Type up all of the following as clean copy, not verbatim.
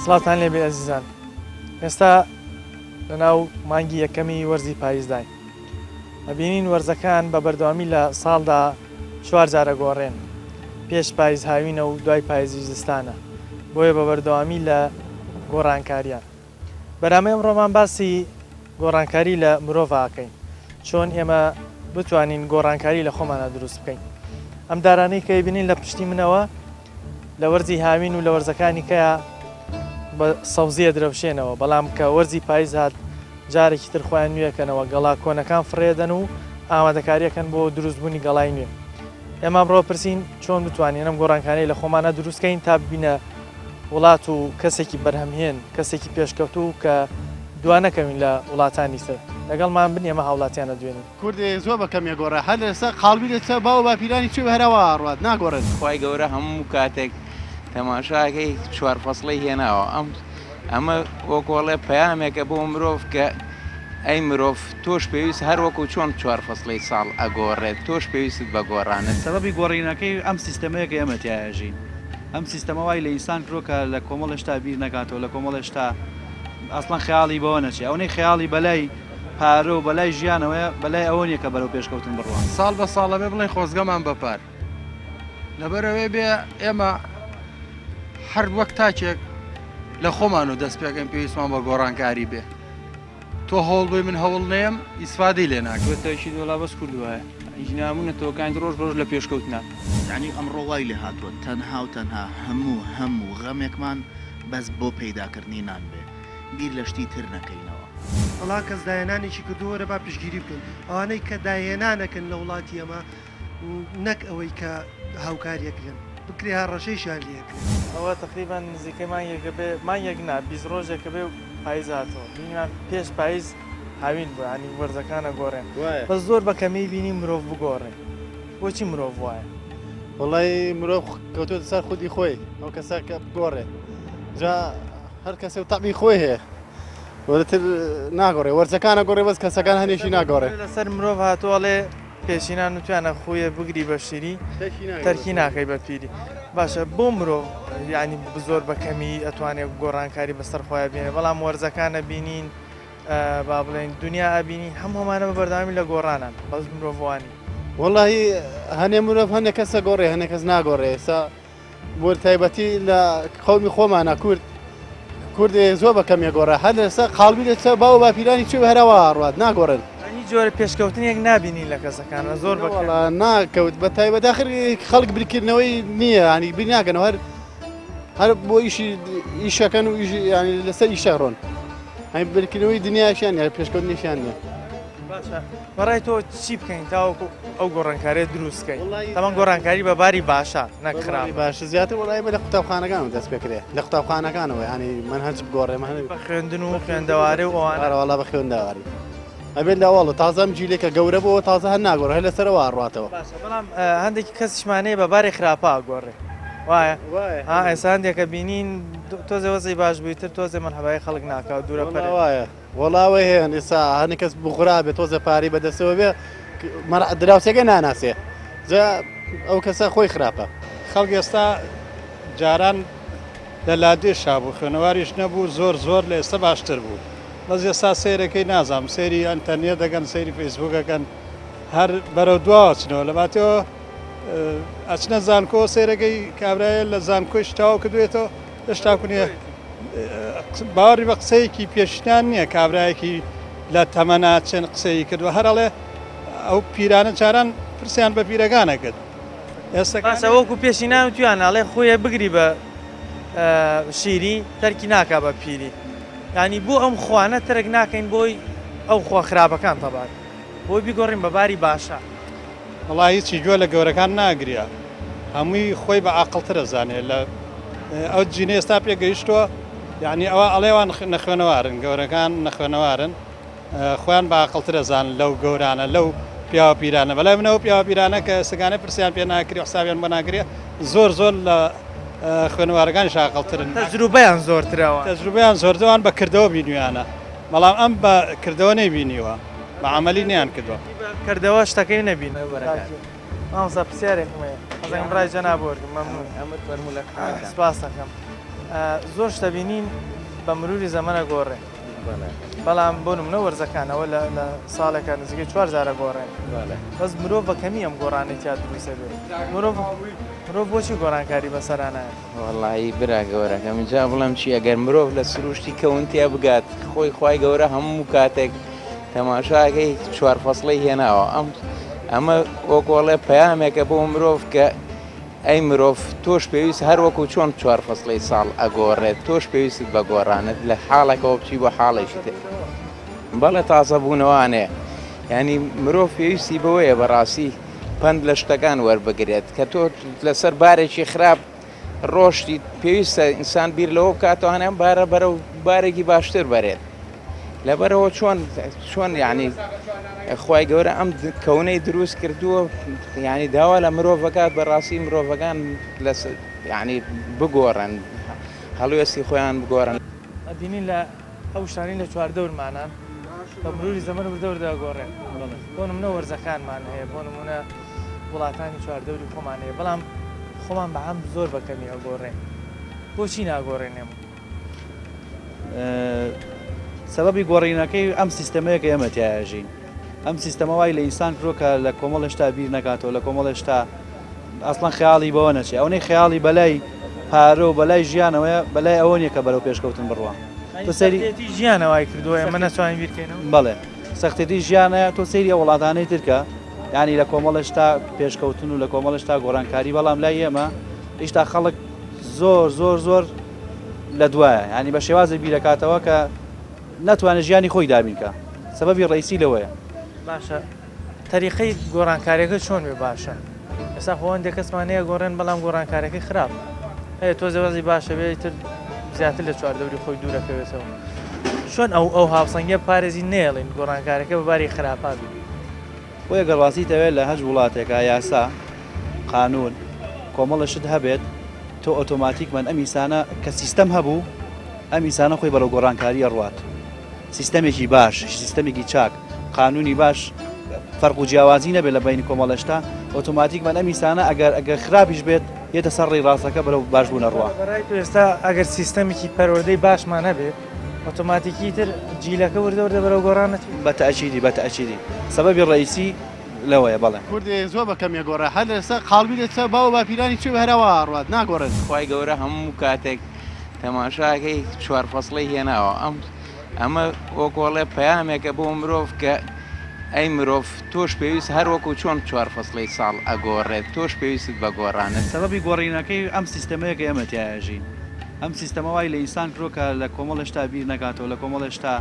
سڵاتان لێبێ ئەزیزان، ئێستا لەناو مانگی یەکەمی وەرزی پاییزداین. ئەبینین وەرزەکان بە بەردەوامی لە ساڵدا 4 جارە گۆڕێن، پێش پاییز هاوینە و دوای پاییزی زستانە، بۆیە بە بەردەوامی لە گۆڕانکاریان. بەرامەی ئەمڕۆمان باسی گۆڕانکاری لە مرۆڤاکەین، چۆن ئێمە بتوانین گۆڕانکاری لە خۆمانە دروست بکەین. ئەم دارانەی کە بینین لە پشتی منەوە لە وەرزی هاوین و لە وەرزەکانی کەیە بە سەوزیە درەوشێنەوە، بەڵام کە وەرزی پاییز هات جارێکی تر خۆیان نوێکەنەوە، گەڵا کۆنەکان فڕێدەن و ئامادەکاریەکەن بۆ دروستبوونی گەڵای نوێ. ئێمە ئەمڕۆ پرسین چۆن بتوانین ئەم گۆڕانکاری لە خۆمانە دروستکەین تا ببینە وڵات و کەسێکی بەرهەمهێن، کەسێکی پێشکەوتوو کە دوانەکەوین لە وڵاتانی تر. لەگەڵمان بن ئێمە هاوڵاتیانە دوێنین. کوردی زۆر بەکەم یەگۆڕە هەر لەسەر قاڵبی دێتە باو باپیرانی چێ هەرەوە ڕات ناگۆڕێت. خی گەورە هەموو کاتێک تەماشاکەی 4 فەسڵی هێناوە، ئەمە وەکۆڵێ پەیامێکە بۆ مرۆڤ کە ئەی مرۆڤ تۆش پێویست هەر وەکو چۆن 4 فەسڵی ساڵ ئەگۆڕێت، تۆش پێویستت بە گۆڕانت. سەبەبی گۆڕینەکەی ئەم سیستەمەیە کە ئێمە تیاژین، ئەم سیستەمە وای لە ئینسان کرۆکە لە کۆمەڵ هێشتا بیر نەکاتەوە، لە کۆمەڵ هێشتا ئەسڵەن خەیاڵی بەوە نەچێ، ئەوەی خەیاڵی بەلای پارە و بەلای ژیانەوەیە بەلای ئەوە نیە کە بەرەو پێشکەوتن بڕوان. ساڵ بە ساڵە بێ بڵێن خۆزگەمان بەپار لەبەرەوەی بێ ئێمە هەر وەک تاکێک لە خۆمان و دەست پێکەم پێویستمان بە گۆڕانکاری بێ. تۆ هەوڵ من هەوڵ نێم ئیسفادەی لێ ناکەوێت. تۆشی دۆڵا بەس کردووایە ئیژنامونە تۆکان ڕۆژ ڕۆژ لە پێشکەوتنا، یعنی ئەمڕۆ وای لێ هاتووە تەنها و تەنها هەموو غەمێکمان بەس بۆ پەیداکردنی نان بێ، بیر لە شتی تر نەکەینەوە. وڵا کەس داهێنانێکی کردووەرە با پشتگیری بکەین، ئەوانەی کە داهێنانەکەن لە وڵاتی ئەمە نەک ئەوەی کە هاوکاریەکرێن بکرێ ها ڕەشەیشان لێکرێن. ئەوە تقریبان نزیکەی مانگێکە بێ مانگێک نا 20 ڕۆژێکە بێ پاییز هاتەوە، بینیمان پێش پاییز هاوین بوو، ینی وەرزەکانە گۆڕێن، بەس زۆر بەکەمی بینی مرۆڤ بگۆڕێن. بۆچی مرۆڤ وایە؟ وڵی مرۆڤ کەوتوێتە سەر خودی خۆی، ئەو کەسە کە بگۆڕێ جا هەر کەسێ و تەبی خۆی هەیە وەرتر ناگۆڕێ، وەرزەکانە گۆڕێ بەس کەسەکان هەنێشی ناگۆڕێ. لەسەر مرۆڤ هاتووەڵێ پێشینان نتوانە خۆیە بگری بە شیری تەرکی ناکەی بە پیری. باشە بۆ مرۆڤ یعنی زۆر بەکەمی ئەتوانێت گۆڕانکاری بەسەر خۆیان بینێ، بەڵام وەرزەکانە بینین با بڵێن دنیا ئەبینین هەموومانە بە بەردەوامی لە گۆڕانان بەس مرۆڤوانی. وەڵی هەنێ مرۆڤ هەندێک کەسە گۆڕێ هەندێک کەس ناگۆڕێ. ئێستا بۆ تایبەتی لە قەومی خۆمانە کوردی زۆر بەکەم یەگۆڕە هەر لەسەر قاڵبی دێتە باو باپیرانی چێ هەرەوە ڕات ناگۆڕن. جۆرە پێشکەوتنێک نابینین لە کەسەکانە زۆر ناکەوت بە تایبەت داخر خەڵک بریکردنەوەی نییە، ینی بیر ناکەنەوە هەر بۆ ئیشەکەن و ینی لەسەر ئیشە ڕۆن، ئەی بریکردنەوەی دنیاشیان یا پێشکەوتنیشیان نیە. باشە بەڕای تۆ چی بکەین تاوەکو ئەو گۆڕانکاریە دروستکەین؟ تەمان گۆڕانکاری بە باری باشە نەک خراپ باشە زیاتر وڵای بە لە قوتابخانەکانەوە دەست پێکرێ، لە قوتابخانەکانەوە ینی من هەرچ بگۆڕێمە بە خوێندن و خوێندەواری و ئەوانەوەڵا بە خوێندەواری ئەبێت لەواڵە تازەم جیلێکە گەورە بەوە تازە هەر ناگۆڕ هەر لەسەرەوە ئاڕاتەوە. بەڵام هەندێکی کەسیشمانەیە بە باری خراپە گۆڕێ وایە ئێستا هەندێکە بینین تۆزێ وەزی باش بوویتر تۆزێ منحەبای خەڵک ناکات دوورە وایە وەڵاوی هەیە ئێستا هەنی کەس بخورا بێت تۆزە پاری بەدەستەوە بێ دراوسێکە ناناسێ جا ئەو کەسە خۆی خراپە. خەڵک ئێستا جاران لە لادێ شابوو خوێنەواریش نەبوو، زۆر لە ئێستا باشتر بوو. بەس ئێستا سیرەکەی نازانم سێری ئەنتەرنێت دەکەن سەیری فەیسبووکەکەن هەر بەرەو دواوە چنەوە لەباتەوە ئەچنە زانکۆ سێرەکەی کابرایە لە زانکۆی شتاوە کردوێتەوە هێشتاکوونیە باوەڕی بە قسەیەکی پێشنیان نییە کابرایەکی لە تەمەنا چەند قسەی کردووە هەرڵێ ئەو پیرانە چاران پرسیان بە پیرەکانە کرد. ئێستا وەکو پێشینان و تواناڵێ خۆیە بگری بە شیری تەرکی ناکا بە پیری، ینی بۆ ئەم خوانە تەرک ناکەین بۆی ئەو خوا خراپەکان تەبات بۆی بیگۆڕین بە باری باشە. وڵای هیچی گوێ لە گەورەکان ناگریا، هەمووی خۆی بە عاقڵترە زانێت لە ئەو جینە ئێستا پێگەیشتووە، یعنی ئەوە ئەڵێوان نەخوێنەوارن گەورەکان نەخوێنەوارن خۆیان بە عاقڵترە زان لەو گەورانە لەو پیاوە پیرانە. بەلای منەوە پیاوە پیرانە کە سگانە پرسیان پێ ناکری حسابیان بە ناگرێ زۆر لە خوێنەوارەکانی شاقڵترن، تەجروبەیان زۆرترەوە، تەجروبەیان زۆردەوان بە کردەوە بینیوانە، بەڵام ئەم بە کردەوە نەیبینیوە بە عملی نیان کردووە کردەوە شتەکەی نەبین. مامۆستا پرسیارێکم هەیە، حەزەکەم ڕای جەناب وەرگم. مەمنون. ئەمە فەرموولەکە سپاس دەکەم. زۆر شتە بینین بە مروری زەمانە گۆڕێ بەڵام بۆ نمونە وەرزەکانەوە لە ساڵێکە نزیکەی 4 جارە گۆڕێن بەس مرۆڤ بە کەمی ئەم گۆڕانێتیا دروستە بێت مرۆڤ بۆچی گۆڕانکاری بەسەرانایە وەڵی برا گەورەکەم جا بڵم چی ئەگەر مرۆڤ لە سروشتی کەونتیا بگات خۆی خی گەورە هەموو کاتێک تەماشاکەی 4 فەسڵی هێناوە ئەمە وەکۆڵێ پەیامێکە بۆ مرۆڤ کە ئەی مرۆڤ تۆش پێویست هەر وەکو چۆن 4 فەسڵی ساڵ ئەگۆڕێت تۆش پێویستت بە گۆڕانت لە حاڵێکەوە بچی بۆ حاڵێکی تر بەڵێ تازە بوونەوانەیە ینی مرۆڤ پێویستی بەوەیە بەڕاستی پند لە شتەکان وەربگرێت کە تۆ لەسەر بارێکی خراپ ڕۆشتی پێویستە ئینسان بیر لەوە بکاتەوە هەنێم بارە بەرە بارێکی باشتر بەرێت لەبەرەوە چۆن یعنی خی گەورە ئەم کەونەی دروست کردووە ینی داوا لە مرۆڤەکات بەڕاستی مرۆڤەکان ینی بگۆڕن هەڵوێستی خۆیان بگۆڕن ئەبینین لە ئەو شتانی لە چواردەورمانان بە مروری زەمەر وردەوردا گۆڕێن بۆ نمونە وەرزەکانمان هەیە بۆ نمونە وڵاتانی چواردەوری خۆمان هەیە بەڵام خۆمان بە هەم زۆر بەکەمی ئەگۆڕێن بۆچی ناگۆڕێنێم سەبەبی گۆڕینەکەی ئەم سیستەمەیەکە ئێمە تیاژین ئەم سیستەمە وای لە ئینسان کرۆکە لە کۆمەڵ هێشتا بیر نەکاتەوە لە کۆمەڵ هێشتا ئەسڵان خەیاڵی بەوە نەچێ ئەوەی خەیاڵی بەلای پارە و بەلای ژیانەوەیە بەلای ئەوە نیە کە بەرەو پێشکەوتن بڕوە تۆ سەری ژیانەوەی کردووە ئەمە نەتوانین بیرکەینەوە بەڵێ سەختێتی ژیانەیە تۆ سەیری وڵاتانەی ترکە ینی لە کۆمەڵ هێشتا پێشکەوتن و لە کۆمەڵ هێشتا گۆڕانکاری بەڵام لای ئێمە هێشتا خەڵک زۆر لە دوایە ینی بە شێوازە بیرەکاتەوە کە ناتوانێت ژیانی خۆی دابینکە سەبەبی ڕئیسی لەوەیە باشە تەریقەی گۆڕانکاریەکە چۆن بێ باشە ئێستا خۆوەندێک کەسمانەیە گۆڕێن بەڵام گۆڕانکارەکەی خراپ هەیە تۆ زەوازی باشە بێت تر زیاتر لە چواردەوری خۆی دوورەکەوێتەوە چۆن ئەو هاوسەنگە پارێزی نێڵین گۆڕانکارەکە بەباری خراپا بێت بۆ گەڕاستیتەوێت لە هەج وڵاتێکە یاسا قانون کۆمەڵشت هەبێت تۆ ئۆتۆماتیکمان ئەم ئینسانە کە سیستەم هەبوو ئەم ئینسانە خۆی بەرەو گۆڕانکاریە ڕوات سیستەمێکی باش سیستەمێکی چاک قانونی باش فەرق و جیاوازی نەبێت لە بینی کۆمەڵشتا ئۆتۆماتیکمان ئەم ئینسانە ئەگەر خراپیش بێت یێتە سەر ڕێی ڕاستەکە بەرەو باشبوونە ڕوا ئێستا ئەگەر سیستەمێکی پەروەردەی باشمان هەبێت ئۆتۆماتیکی تر جیلەکە وردەوردە بەرەو گۆڕانەتی بەتەئەکیدی سەبەبی ڕئیسی لەوەیە بەڵێ کوردی زۆر بەکەمیە گۆڕە هەر لەسا قاڵبی لێتە باو باپیرانی چێ هەرەوە ڕات ناگۆڕێت خی گەورە هەموو کاتێک تەماشاکەی 4 فەسڵی هێناوە ئەمە وەکۆڵێ پەیامێکە بۆ مرۆڤ کە ئەی مرۆڤ تۆش پێویست هەر وەکو چۆن 4 فەسڵی ساڵ ئەگۆڕێت تۆش پێویستت بە گۆڕانت سەبەبی گۆڕینەکەی ئەم سیستەمەیەکە ئێمە تیاژین ئەم سیستەمە وای لە ئینسان کرۆکە لە کۆمەڵ هێشتا بیر نەکاتەوە لە کۆمەڵ هێشتا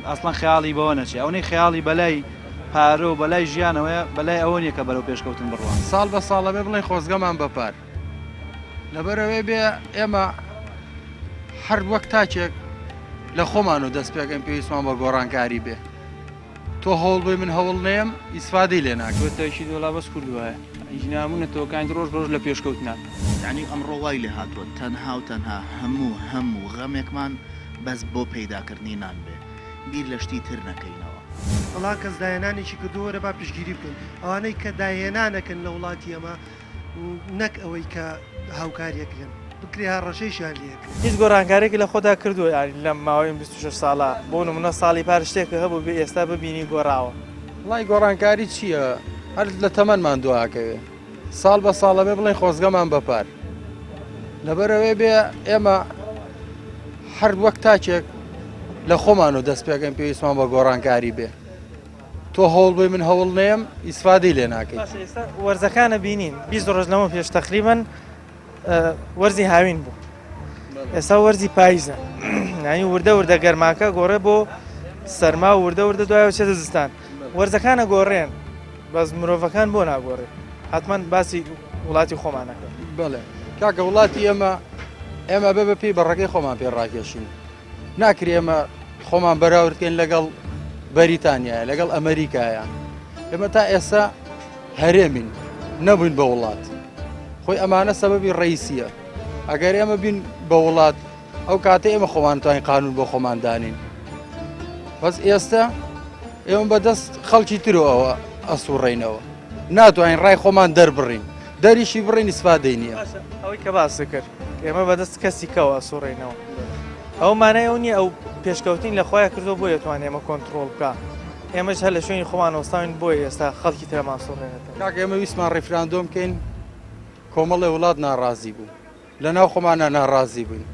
ئەسڵان خەیاڵی بەوە نەچێ ئەوەی خەیاڵی بەلای پارە و بەلای ژیانەوەیە بەلای ئەوە نیە کە بەرەو پێشکەوتن بڕوە ساڵ بە ساڵە بێ بڵێ خۆزگەمان بەپار لەبەرەوەی بێ ئێمە هەر وەک تاچێک لە خۆمان و دەست پێکەم پێویستمان بە گۆڕانکاری بێ تۆ هەوڵ بێ من هەوڵ نەیەم ئیسفادەی لێ ناکەوتەشی دۆڵا بەس کردووە ئیژنامونە تۆکان ڕۆژ لە پێشکەوتنا یعنی ئەمڕۆ وای لێ هاتووە تەنها و تەنها هەموو غەمێکمان بەس بۆ پەیداکردنی نان بێ بیر لە شتی تر نەکەینەوە وڵا کەس داهێنانێکی کردووەرە با پشگیری بکەین ئەوانەی کە داهێنانەکەن لە وڵاتی ئەمە نەک ئەوەی کە هاوکاریەکەن بکرێ ها ڕەشەیشیان لێکرێت هیچ گۆڕانکارێکی لە خۆدا کردووە ینی لەم ماوەی 26 ساڵە بۆ نمونە ساڵی پار شتێکە هەبوو بێ ئێستا ببینی گۆڕاوە وڵای گۆڕانکاری چییە هەر لە تەمەنمان دواکەوێ ساڵ بە ساڵە بێ بڵێ خۆزگەمان بەپار لەبەرەوەی بێ ئێمە هەر وەک تاچێک لە خۆمان و دەست پێکەم پێویستمان بە گۆڕانکاری بێ تۆ هەوڵ بێ من هەوڵ نەیەم ئیسفادەی لێ ناکەیت وەرزەکانە بینین 20 ڕۆژ لەمە پێش تقریباً وەرزی هاوین بوو ئێستا وەرزی پاییزە نانی وردە گەرماکە گۆڕێ بۆ سەرما و وردە دوایەوە چێتە زستان وەرزەکانە گۆڕێن بەس مرۆڤەکان بۆ ناگۆڕێت حتمما باسی وڵاتی خۆمانەکە بڵێ کاکە وڵاتی ئێمە بە پێی بەڕێکەی خۆمان پێ ڕاکێشین ناکرێ ئێمە خۆمان بەراوردکەین لەگەڵ بەریتانیایە لەگەڵ ئەمریکایە ئێمە تا ئێستا هەرێمین نەبووین بە وڵات خۆی ئەمانە سەبەبی ڕئیسیە ئەگەر ئێمە بین بە وڵات ئەو کاتە ئێمە خۆمان توانین قانون بۆ خۆمان دانین بەس ئێستا ئێمە بەدەست خەڵکی ترەوە ئەسوڕێینەوە ناتوانین ڕای خۆمان دەربڕین دەریشی بڕین ئیسفادەی نییە ئەوەی کە باسی کرد ئێمە بەدەست کەسی کەوە سوڕێنەوە ئەو مانای ئەو نییە ئەو پێشکەوتین لە خۆیان کردو بۆ یەتوانێ ئێمە کۆنتترۆل بکە ئێمەش هەر لە شوێنی خۆمان وەستاوین بۆی ئێستا خەڵکی ترەمان سوڕێنێتەوە کاک ئێمە ویسمان ڕێفراندۆم بکەین کۆمەڵی وڵات ناڕازی بوو لەناو خۆمانە ناڕازی بووین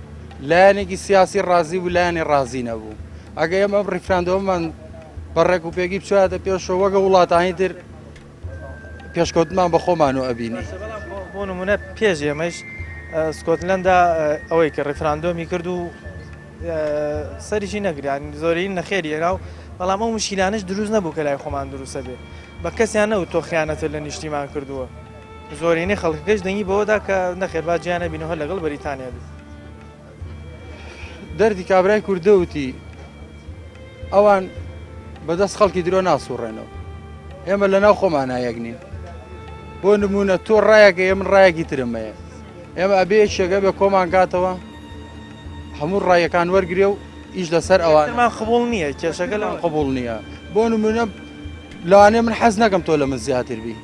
لایەنێکی سیاسی ڕازی بوو لایەنی ڕازی نەبوو ئەگە ئێمە ڕێفراندۆممان بەڕێک و پێگی بچواتە پێشەوە وەگە وڵاتانی تر پێشکەوتمان بە خۆمان و ئەبینی بۆ نمونە پێش ئێمەش سکۆتلەندا ئەوەی کە ڕێفراندۆمی کرد و سەریشی نەگریان زۆرین نەخێری هێنا و بەڵام ئەو مشکلانش دروست نەبوو کە لای خۆمان دروستە بێ بە کەسیان نەوت تۆ خیانەتە لە نیشتیمان کردووە زۆرینەی خەڵکەکەش دەنگی بەوەدا کە نەخێر با گیانە بینەوە لەگەڵ بەریتانیا بێت دەردی کابرای کوردەوتی ئەوان بەدەست خەڵکی درۆ ناسوڕێنەوە ئێمە لەناو خۆمان یەک نین بۆ نمونە تۆ ڕایەکە ئێمە ڕایەکی ترمەیە ئێمە ئەبێ شێگە بێ کۆمان کاتەوە هەموو ڕایەکان وەرگێ و ئیش لەسەر ئەوانمان قبول نییە کێشەکە لە قبول نییە بۆ نمونە لەوانێ من حەز نەکەم تۆ لە من زیاتر بی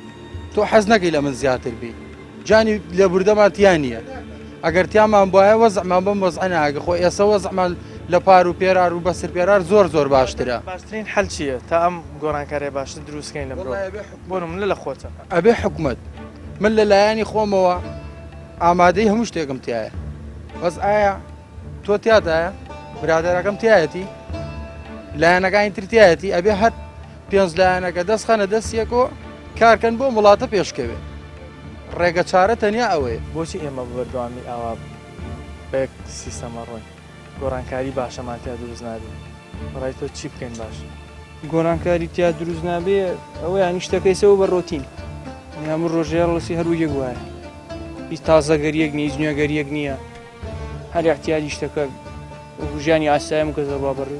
تۆ حەز نەکەی لە من زیاتر بی جانی لە بوردەمان تیان نییە ئەگەر تیامان بواە وەزعمان بەم وەزع ناگە خۆ ئێستا وەزعمان لە پار و پێرار و بەسەر پێرار زۆر باشترە باشترین حەل چییە تا ئەم گۆڕانکاریە باشتر دروستکەین لە بۆ نمونە لە خۆتە ئەبێ حکومت من لە لایەنی خۆمەوە ئامادەی هەموو شتێکم تایە بەس ئایا تۆ تیادایە برادەرەکەم تایەتی لایەنەکانی تر تایەتی ئەبێ هەر پێنج لایەنەکە دەستخەنە دەستیەکەوە کارکەن بۆ وڵاتە پێشکەوێ ڕێگە چارە تەنیا ئەوەیە بۆچی ئێمە بەردەوامی ئاوا بەیەک سیستەمە ڕۆین گۆڕانکاری باشەمان تیا دروست نابێت بەڕای تۆ چی بکەین باش گۆڕانکاری تیا دروست نابێ ئەوە ینی شتەکەیسەوە بە ڕۆتین هەموو ڕۆژێ ڕۆسی هەرویەک وایە هیچ تازەگەریەک نیە هیچ نوێگەریەک نییە هەر احتیاجی شتەکە ژیانی ئاساییم کەسە بابڕێ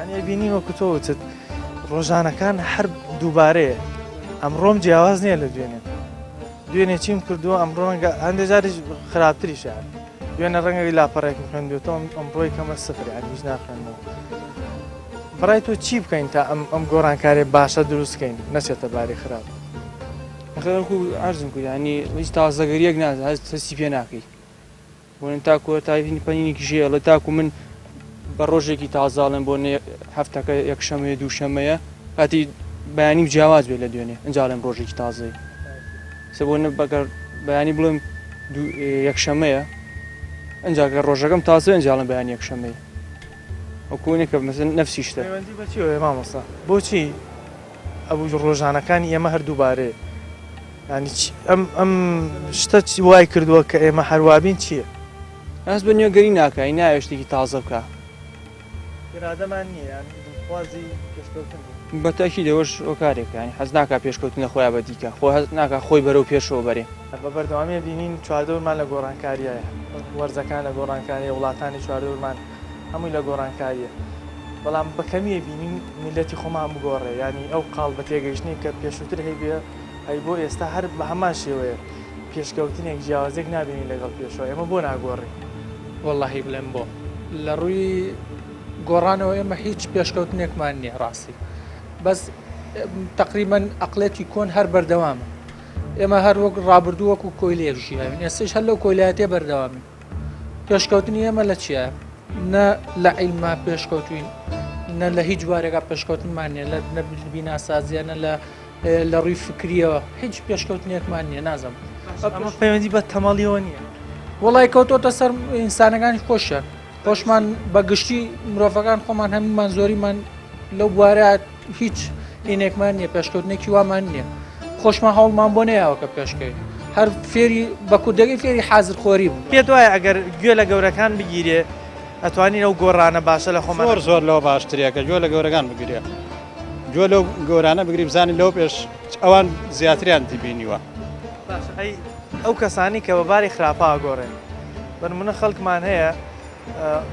ینی بینی وەکو تۆ وتت ڕۆژانەکان هەر دووبارەیە ئەمڕۆم جیاواز نییە لە دوێنێ چیم کردووە ئەمڕۆ هەندێک جاریش خراپتریشە دوێنە ڕەنگەی لاپەڕێکم خوێندوێتەوە ئەمڕۆی کەمە سفری هیچ ناخوێنەوە بەڕای تۆ چی بکەین تا ئەم گۆڕانکارێ باشە دروستکەین نەچێتە باری خراپ خەڵکو ئارزم کرد ینی هیچ تازەگەریەک نازە هەستی پێ ناکەی بۆن تاکوە تایبینی پەنینێکی ژێ لە تاکو من بە ڕۆژێکی تازاڵم بۆ هەفتەکە یەکشەمەیە دووشەمەیە کاتی بەیانیم جیاواز بێت لە دوێنێ ئەنجاڵم ڕۆژێکی تازەی سە بۆ بەگەر بەیانی بڵێم یەکشەمەیە ئەنجاکە ڕۆژەکەم تازە ئەنجاڵم بەیان یەکشەمەی ئەوکوونێکە مەسەن نەفسی شتە بەچیەوە مامۆستا بۆچی ئەوە ڕۆژانەکانی ئێمە هەردووبارەیە ینی ئەم شتە وای کردووە کە ئێمە هەروابین چییە؟ ئەس بە نوێگەری ناکای نایە شتێکی تازە بکە ئێرادەمان نییە خوازی پێشکەوتن بەتاکی دەوەش ئۆکارێکانی حەز ناکا پێشکەوتنە خۆیان بە دیکە خۆ هەز ناکە خۆی بەرەو پێشەوە بەرێ بە بەردەوامی بینین چواردەورمان لە گۆڕانکاریایە وەرزەکان لە گۆڕانکاریە وڵاتانی چواردەورمان هەمووی لە گۆڕانکاریە بەڵام بەکەمیە بینین میلەتی خۆمان بگۆڕێ ینی ئەو قاڵ بە تێگەیشتنی کە پێشووتر هەیبێ ئەی بۆ ئێستا هەر بە هەمان شێوەیە پێشکەوتنێک جیاوازێک نابینی لەگەڵ پێشەوە ئێمە بۆ ناگۆڕی وەڵڵاهی بڵێم بۆ لە ڕووی گۆڕانەوە ئێمە هیچ پێشکەوتنێکمان نییە ڕاستی بەس تقریبان ئەقلەتی کۆن هەر بەردەوامە ئێمە هەر وەک ڕابردوو وەکو کۆیلێک ژیاوین ئێستش هەر لەو کۆیلاتێ بەردەوامی پێشکەوتنی ئێمە لە چیە؟ نە لە عیلما پێشکەوتوین نە لە هیچ بارێکا پێشکەوتنمان نیە لە بیناسازیە نە لە ڕووی فکریەوە هیچ پێشکەوتنێکمان نییە نازم پەیوەندی بە تەماڵیەوە نییە وڵای کەوتۆتە سەر ئینسانەکانی خۆشە خۆشمان بە گشتی مرۆڤەکان خۆمان هەمومان زۆریمان لەو بوارە هیچ هینێکمان نییە پێشکەوتنێکی وامان نییە خۆشمان هەوڵمان بۆ نەیەوە کە پێشکەین هەر فێری بە کوردەکەی فێری حازر خۆری بوو پێت وایە ئەگەر گوێ لە گەورەکان بگیرێ ئەتوانین ئەو گۆڕانە باشە لە خۆمان زۆر لەوە باشتریەکە گوێ لە گەورەکان بگیرێ گوێ لەو گۆرانە بگری بزانین لەو پێش ئەوان زیاتریان دیبینیوە ئەو کەسانی کە بەباری خراپا گۆڕێن بەنمونە خەڵکمان هەیە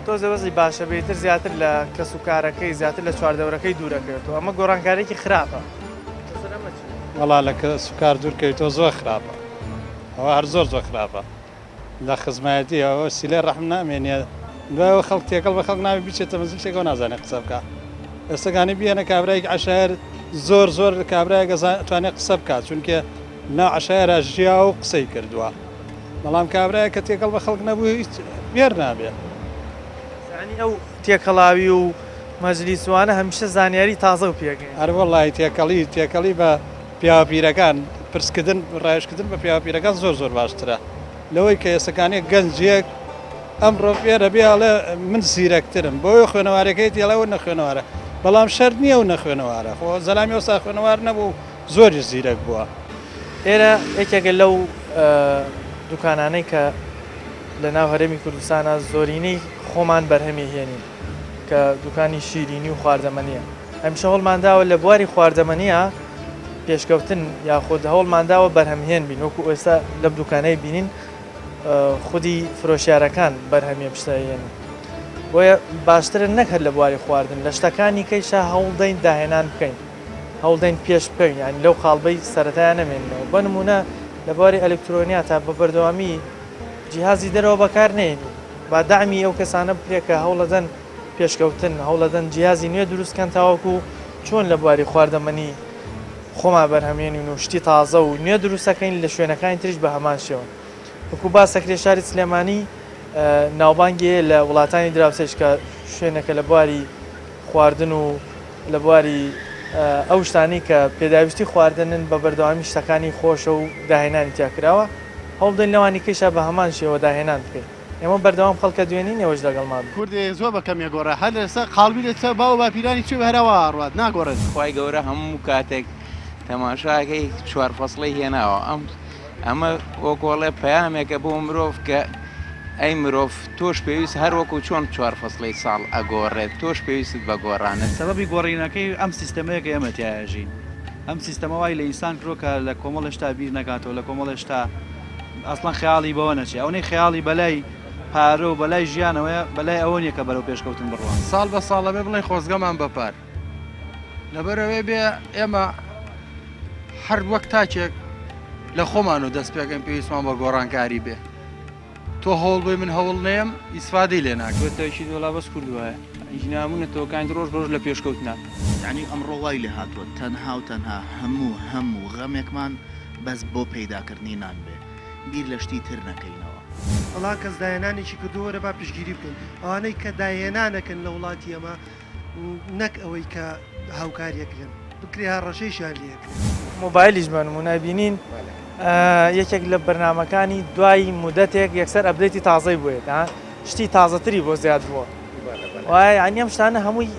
تۆ زەوەزی باشە بێتتر زیاتر لە کەس و کارەکەی زیاتر لە چواردەورەکەی دوورەکەوێتەوە ئەمە گۆڕانکارێکی خراپە وەڵا لە کەس و کار دوورکەوێتەوە زۆر خراپە ئەوە هەر زۆر خراپە لە خزمایەتی ئەوە سیلێ ڕەحم نامێنێ دوایەوە خەڵک تێکەڵ بە خەڵک ناوی بچێتە مەزل شتێکەوە نازانێت قسە بکە ئێستاگانی بیانە کابرایەک عەشایر زۆر لە کابرایەک توانێت قسە بکات چونکە ناو عەشایرە ژیا و قسەی کردووە بەڵام کابراایە کە تێکەڵ بە خەڵک نەبوو هیچ بێر نابێت. ینی ئەو تێکەڵاوی و مەجلیسوانە هەمیشە زانیاری تازە و پێگەین. هەر وەڵی تێکەڵی بە پیاوەپیرەکان پرسکردن ڕایشکردن بە پیاوەپیرەکان زۆر باشترە لەوەی کە ئێسەکانی گەنجێک ئەمڕۆ پێرە بێڵێ من زیرەکترم بۆی خوێنەوارەکەی تێڵەوە نەخوێنەوارە بەڵام شەر نییە و نەخوێنەوارە خۆ زەلامی ئەوسا خوێنەوار نەبوو زۆری زیرەک بووە. ئێرە یەکێکە لەو دوکانانەی کە لە ناو هەرێمی کوردستانە زۆرینەی خۆمان بەرهەمی هێنین کە دوکانی شیرینی و خواردەمەنیە هەمیشە هەوڵمانداوە لە بواری خواردەمەنیە پێشکەوتن یاخود هەوڵمانداوە بەرهەمهێن بین وەکو ئێستا لەم دوکانەی بینین خودی فرۆشیارەکان بەرهەمیە پشتەهێنن بۆیە باشترن نەکرد لە بواری خواردن لە شتەکانی کەیشە هەوڵدەین داهێنان بکەین هەوڵدەین پێش بکەین ینی لەو قاڵبەی سەرەتایان نەمێنەوە بە نمونە لە بواری ئەلکترۆنیا تا بە بەردەوامی جیهازی دەرەوە بەکارنێن با دامی ئەو کەسانە بکرێت کە هەوڵەدەن پێشکەوتن هەوڵەدەن جیهازی نوێ دروستکەن تاوەکو چۆن لە بواری خواردەمەنی خۆمان بەرهەمێنین و شتی تازە و نوێ دروستەکەین لە شوێنەکانی تریش بە هەمان شێوە وەکو باسەکرێ شاری سلێمانی ناوبانگێ لە وڵاتانی دراوسێش کە شوێنەکە لە بواری خواردن و لە بواری ئەو شتانی کە پێداویستی خواردنن بە بەردەوامی شتەکانی خۆشە و داهێنانی تیاکراوە هەوڵدەین لەوانی کەیشە بە هەمان شێوە داهێنان بکەین ئێمە بەردەوام خەڵکە دوێنین ئێوەش لەگەڵمان کوردی زۆر بە کەمیە گۆڕە هەر لەسەر قاڵبی لەسەر باو باپیرانی چێ هەرەوە ڕات ناگۆڕێت خی گەورە هەموو کاتێک تەماشاکەی چوار فەسڵی هێناوە ئەمە وەکۆڵێ پەیامێکە بۆ مرۆڤ کە ئەی مرۆڤ تۆش پێویست هەر وەکو چۆن چوار فەسڵی ساڵ ئەگۆڕێت تۆش پێویستت بە گۆڕانە سەبەبی گۆڕینەکەی ئەم سیستەمەیە کە ئێمە تیاژین ئەم سیستەمەوای لە ئینسان کرۆکە لە کۆمەڵشتا بیر نکاتەوە لە کۆمەڵشتا ئەسڵان خەیاڵی بەوە نەچێ ئەوەی خەیاڵی بەلای پارە و بەلای ژیانەوەیە بەلای ئەوە نیە کە بەرەو پێشکەوتن بڕوان ساڵ بە ساڵە بێ بڵێن خۆزگەمان بەپار لەبەرەوەی بێ ئێمە هەر وەک تاکێک لە خۆمان و دەست پێکەن پێویستمان بە گۆڕانکاری بێ تۆ هەوڵ بۆی من هەوڵ نەیەم ئیسفادەی لێ ناکرێتەوەی دۆڵا بەس کردووە هیچنامونەتەوەکانی ڕۆژ لە پێشکەوتنا یعنی ئەمڕۆ وای لێ هاتووە تەنها و تەنها هەموو غەمێکمان بەس بۆ پەیداکردنی نان بێ بیر لە شتی تر نەکەینەوە بەڵام کەس داهێنانێکی کردووەرە با پشگیری بکەین ئەوانەی کە داهێنانەکەن لە وڵاتی ئەمە نەک ئەوەی کە هاوکاریەکرێن بکرێ ڕەشەیشان لێکرێن مۆبایلیش بە نمونە بینین یەکێک لە بەرنامەکانی دوای مودەتێک یەکسەر ئەبدێتی تازەی بووێت شتی تازەتری بۆ زیاد بووە وای ئەنی ئەم شتانە هەمووی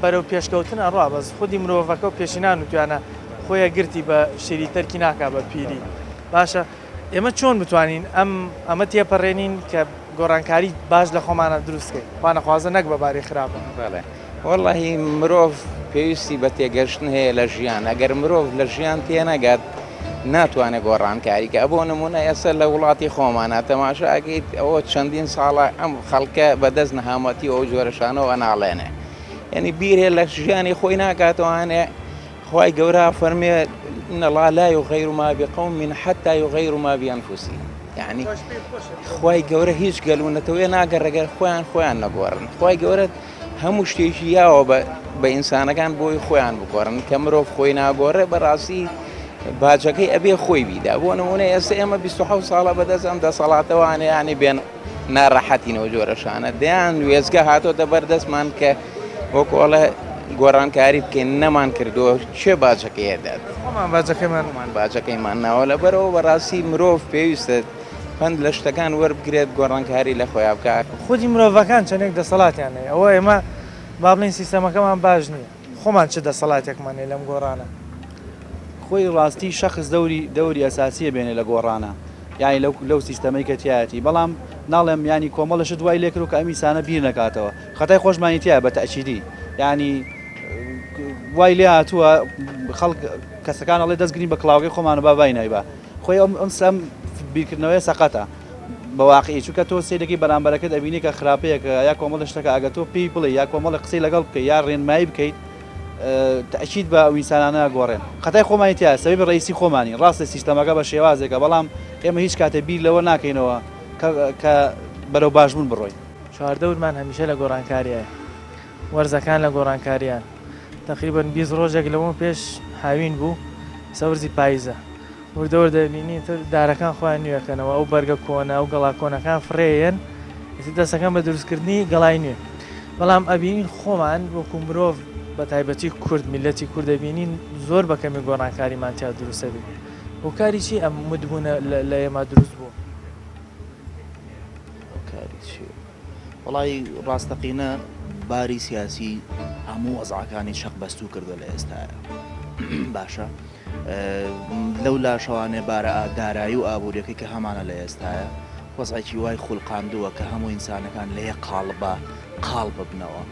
بەرەو پێشکەوتن ئەڕوا بەس خودی مرۆڤەکە و پێشینان و توانە خۆیە گرتی بە شیری تەرکی ناکا بە پیری باشە ئێمە چۆن بتوانین ئەمە تێپەڕێنین کە گۆڕانکاری باش لە خۆمانە دروستکەین خوانەخوازە نەک بەبارەی خراپە وەڵڵاهی مرۆڤ پێویستی بە تێگەشتن هەیە لە ژیان ئەگەر مرۆڤ لە ژیان تێنەگات ناتوانێت گۆڕانکاری کە بۆ نمونە ئێستا لە وڵاتی خۆمانە تەماشاکەیت ئەوە چەندین ساڵە ئەم خەڵکە بەدەست نەهامەتی ئەو جۆرەشانەوە ئەناڵێنێ یعنی بیرێ لە ژیانی خۆی ناکاتوانێ خی گەورە فەرمێ إن الله لا يغير ما بقوم حتى يغيروا ما بأنفسهم يعني خی گەورە هیچ گەلوونەتەوەی ناگەڕێگەر خۆیان نەگۆڕن خی گەورە هەموو شتێکی یاوە بە ئینسانەکان بۆی خۆیان بگۆڕن کە مرۆڤ خۆی ناگۆڕێ بەڕاستی باجەکەی ئەبێ خۆی بیدا بۆ نمونە ئێستا ئێمە 27 ساڵە بەدەست ئەم دەسەڵاتەوانێ ینی بێن ناڕەحەتینەوە جۆرەشانە دەیان وێزگە هاتۆتە بەردەستمان کە وەکۆڵە گۆڕانکاری بکەین نەمان کردووە چێ باجەکەی هێدات باجەکەیمان باجەکەیمان ناوە لەبەرەوە بەڕاستی مرۆڤ پێویستە پند لە شتەکان وەربگرێت گۆڕانکاری لە خۆیان بکات خودی مرۆڤەکان چەندێک دەسەڵاتیان هەیە ئەوە ئێمە با بڵین سیستەمەکەمان باش نییە خۆمان چ دەسەڵاتێکمان هەیە لەم گۆڕانە خۆی ڕاستی شەخص دەوری ئەساسیە بێنێ لە گۆڕانە یانی لەو سیستەمەی کە تایەتی بەڵام ناڵێم ینی کۆمەڵەش دوای لێکرد و کە ئەمیسانە بیر نکاتەوە خەتای خۆشمانی تایە بە تەچیدی ینی وای لێ هاتووە خەڵک کەسەکان ئەڵێ دەستگرین بە کڵاوگەی خۆمانە بابای نایبە خۆی ئەم بیرکردنەوەی سەقەتە بە واقعی چونکە تۆ سێدەکەی بەرامبەرەکەت ئەبینی کە خراپەیەکە یا کۆمەڵ شتەکە ئەگە تۆ پێی بڵێ یا کۆمەڵی قسەی لەگەڵ بکەیت یا ڕێنمایی بکەیت تەچید بە ئینسانانە گۆڕێن خەتای خۆمانی تایە سەبەی ڕئیسی خۆمانی ڕاستە سیستەمەکە بە شێوازێکە بەڵام ئێمە هیچ کاتێ بیر لەوە ناکەینەوە کە بەرەو باشبوون بڕۆین چواردەورمان هەمیشە لە گۆڕانکاریە وەرزەکان لە گۆڕانکاریان تقریبا 20 ڕۆژێک لەوە پێش هاوین بوو سەورزی پاییزە وردەوە دەبینی تر دارەکان خۆیان نوێکەنەوە ئەو بەرگە کۆنە ئەو گەڵا کۆنەکان فڕێن دەستەکەم بە دروستکردنی گەڵای نوێ بەڵام ئەبینین خۆمان وەکو مرۆڤ بە تایبەتی کورد میلەتی کورد دەبینین زۆر بەکەمی گۆڕانکاریمانتیا دروستە بێت و کاری چی ئەم مدبوونە لە ئێمە دروست بوو کاری چی وڵی ڕاستەقینە باری سیاسی هەموو وەزعەکانی شەق بەستوو کردو لە ئێستاە باشە لەو لاشەوانێ بارە دارایی و ئابوووریەکەی کە هەمانە لە ئێستاە وەزعێکی وای خوڵقاندووە کە هەموو ئینسانەکان لە یەک قاڵبە قاڵ ببنەوە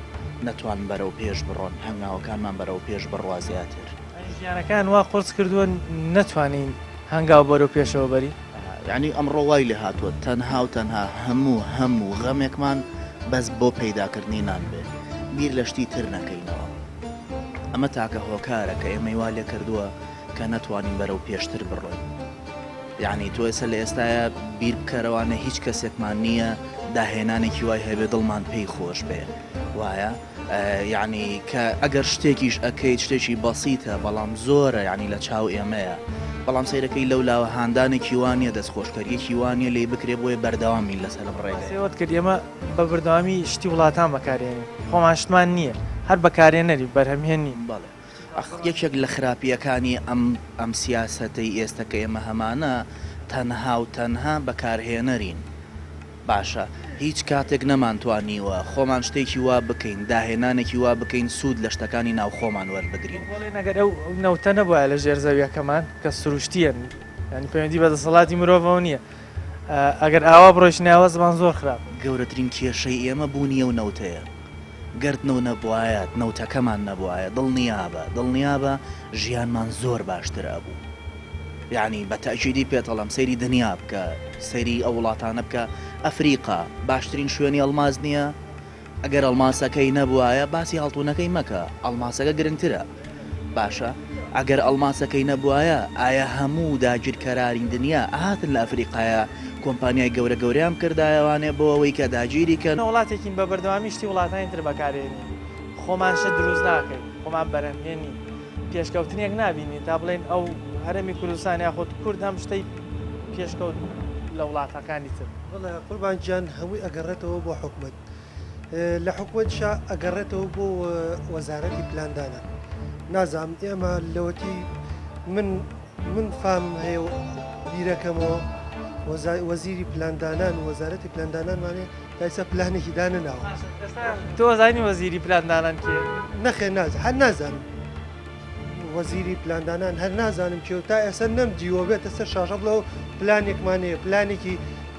نەتوان بەرەو پێش بڕۆن هەنگاوەکانمان بەرەو پێش بڕوا زیاتر ژیانەکان وا قرس کردووە نەتوانین هەنگاو بەرەو پێشەوە بەری یعنی ئەمڕۆ وای لێ هاتووە تەنها و تەنها هەموو غەمێکمان بەس بۆ پەیداکردنی نان بێ بیر لە شتی تر نەکەینەوە ئەمە تاکە هۆکارە کە ئێمەی وا لێ کردووە کە نەتوانین بەرەو پێشتر بڕۆین یعنی تۆ ئێستا لە ئێستاە بیر بکەرەوانە هیچ کەسێکمان نییە داهێنانێکی وای هەبێ دڵمان پێی خۆش بێ وایە یعنی کە ئەگەر شتێکیش ئەەکەیت شتێکی بەسیتە بەڵام زۆرە یعنی لە چاو ئێمەیە بەڵام سیرەکەی لەو لاوە هاندانێکی وانە دەستخۆشکەریەکی وانە لێ بکرێ بۆیە بەردەوامی لەسەر ڕێگەوت کرد ئێمە بە بەردەوامی شتی وڵاتان بەکارێنین خۆمان شتمان نییە هەر بەکارێنەری بەرهەمهێنی بەڵێ یەکێک لە خراپیەکانی ئەم سیاسەتەی ئێستا کە ئێمە هەمانە تەنها و تەنها بەکارهێنەرین باشە هیچ کاتێک نەمانتوانیوە خۆمان شتێکی وا بکەین داهێنانێکی وا بکەین سوود لە شتەکانی ناو خۆمان وەربگرین نەگەر ئەو نەوتە نەبووە لە ژێر زەویەکەمان کە سروشتیان ینی پەیوەندی بە دەسەڵاتی مرۆڤەوە نییە ئەگەر ئاوا بڕۆشنیاوە زمان زۆر خراپ گەورەترین کێشەی ئێمە بوونیە و نەوتەیە گردنەوە نەبوایەت نەوتەکەمان نەبوایە دڵنیابە ژیانمان زۆر باشترە بوو یعنی بە تەئکیدی پێتەڵم سەیری دنیا بکە سەیری ئەو وڵاتانە بکە ئەفریقا باشترین شوێنی ئەڵماس نییە ئەگەر ئەڵماسەکەی نەبوایە باسی هەڵتونەکەی مەکە ئەڵماسەکە گرنگترە باشە ئەگەر ئەڵماسەکەی نەبوایە ئایا هەموو داگیرکەرارین دنیا ئاهاتن لە ئەفریقایە کۆمپانیای گەورە گەوریان کردایەوانێ بۆ ئەوەی کە داگیری کەن وڵاتێکین بە بەردەوامی شتی وڵاتانی تر بەکارێنی خۆمان شت دروست ناکەین خۆمان بەرهەمهێنی پێشکەوتنێک نبینی تا بڵێن ئەو هەرمی کوردستان یاخۆت کورد هەم شتەی پێشکەوت لە وڵاتەکانی تر قوربان گیان هەمووی ئەگەڕێتەوە بۆ حکومت لە حکومتشا ئەگەڕێتەوە بۆ وەزارەتی پلاندانە نازام ئێمە لەوەتی من فام هەیە بیرەکەمەوە وەزیری پلاندانان وەزارەتی پلاندانانمانێ دایسە پلانێکی دانەناوە تۆ زانی وەزیری پلاندانان کێ نەخێ هەر نازانم وەزیری پلاندانان هەر نازانم کێ تا ئێستا نەمدیوە بێتە سەر شاشە بڵەوە پلانێکمانەیە پلانێکی